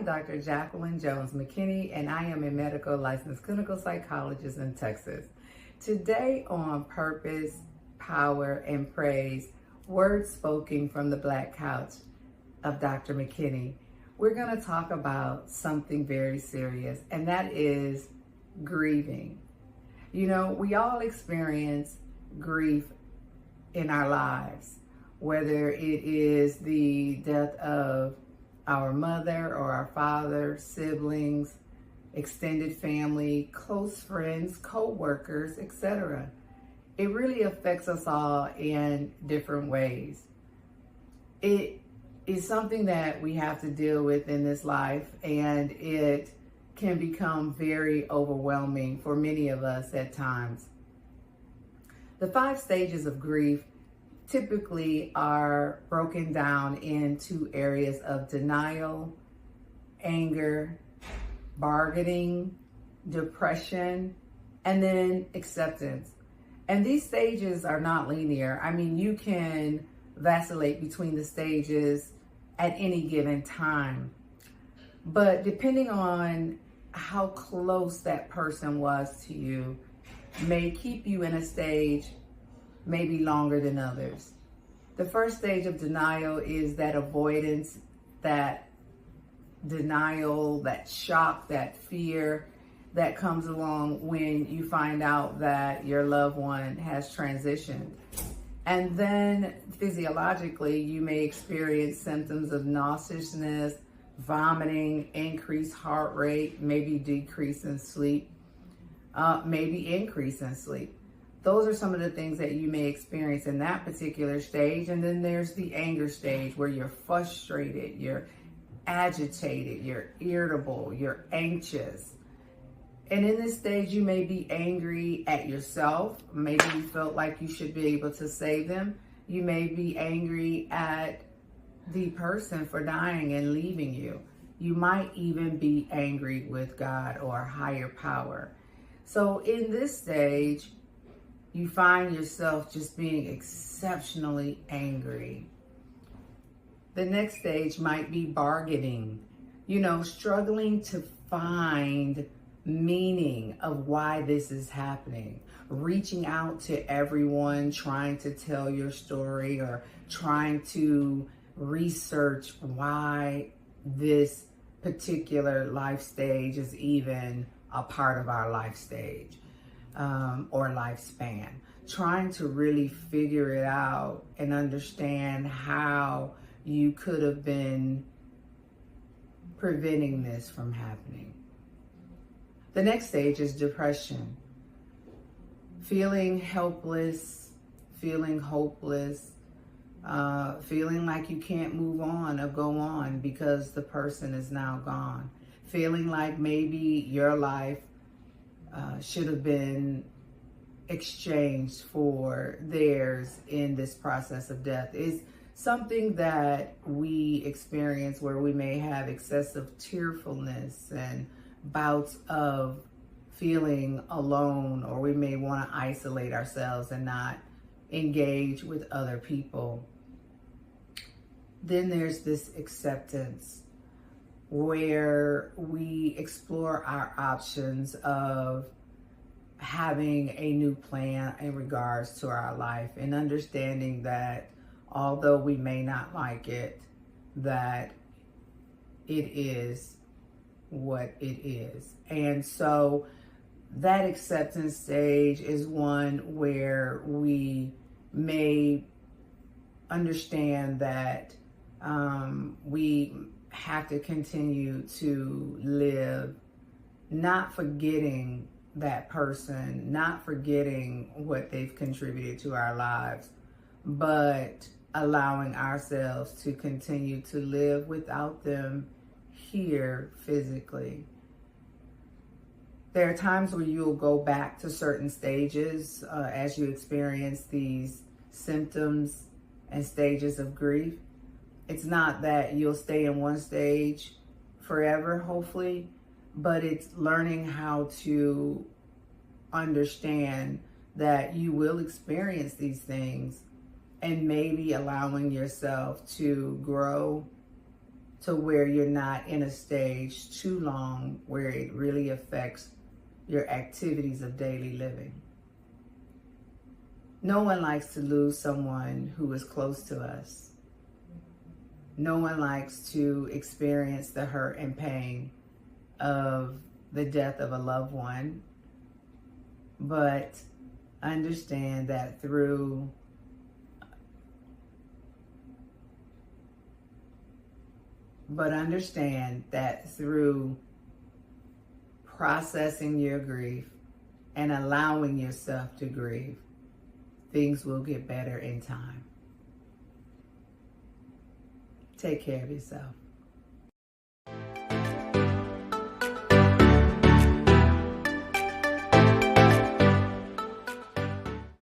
am Dr. Jacqueline Jones McKinney, and I am a medical licensed clinical psychologist in Texas. Today on Purpose, Power, and Praise, words spoken from the Black Couch of Dr. McKinney, we're going to talk about something very serious, and that is grieving. You know, we all experience grief in our lives, whether it is the death of our mother or our father, siblings, extended family, close friends, co-workers, etc. It really affects us all in different ways. It is something that we have to deal with in this life, and it can become very overwhelming for many of us at times. The 5 stages of grief typically are broken down into areas of denial, anger, bargaining, depression, and then acceptance. And these stages are not linear. I mean, you can vacillate between the stages at any given time. But depending on how close that person was to you may keep you in a stage maybe longer than others. The first stage of denial is that avoidance, that denial, that shock, that fear that comes along when you find out that your loved one has transitioned. And then physiologically, you may experience symptoms of nauseousness, vomiting, increased heart rate, maybe decrease in sleep, maybe increase in sleep. Those are some of the things that you may experience in that particular stage. And then there's the anger stage where you're frustrated, you're agitated, you're irritable, you're anxious. And in this stage, you may be angry at yourself. Maybe you felt like you should be able to save them. You may be angry at the person for dying and leaving you. You might even be angry with God or a higher power. So in this stage, you find yourself just being exceptionally angry. The next stage might be bargaining, struggling to find meaning of why this is happening, reaching out to everyone, trying to tell your story or trying to research why this particular life stage is even a part of our life stage. Or lifespan, trying to really figure it out and understand how you could have been preventing this from happening. The next stage is depression. Feeling helpless, feeling hopeless, feeling like you can't move on or go on because the person is now gone. Feeling like maybe your life should have been exchanged for theirs in this process of death is something that we experience where we may have excessive tearfulness and bouts of feeling alone, or we may want to isolate ourselves and not engage with other people. Then there's this acceptance, where we explore our options of having a new plan in regards to our life and understanding that although we may not like it, that it is what it is. And so that acceptance stage is one where we may understand that we have to continue to live, not forgetting that person, not forgetting what they've contributed to our lives, but allowing ourselves to continue to live without them here physically. There are times where you'll go back to certain stages as you experience these symptoms and stages of grief. It's not that you'll stay in one stage forever, hopefully, but it's learning how to understand that you will experience these things and maybe allowing yourself to grow, to where you're not in a stage too long where it really affects your activities of daily living. No one likes to lose someone who is close to us. No one likes to experience the hurt and pain of the death of a loved one. But understand that through processing your grief and allowing yourself to grieve, things will get better in time. Take care of yourself.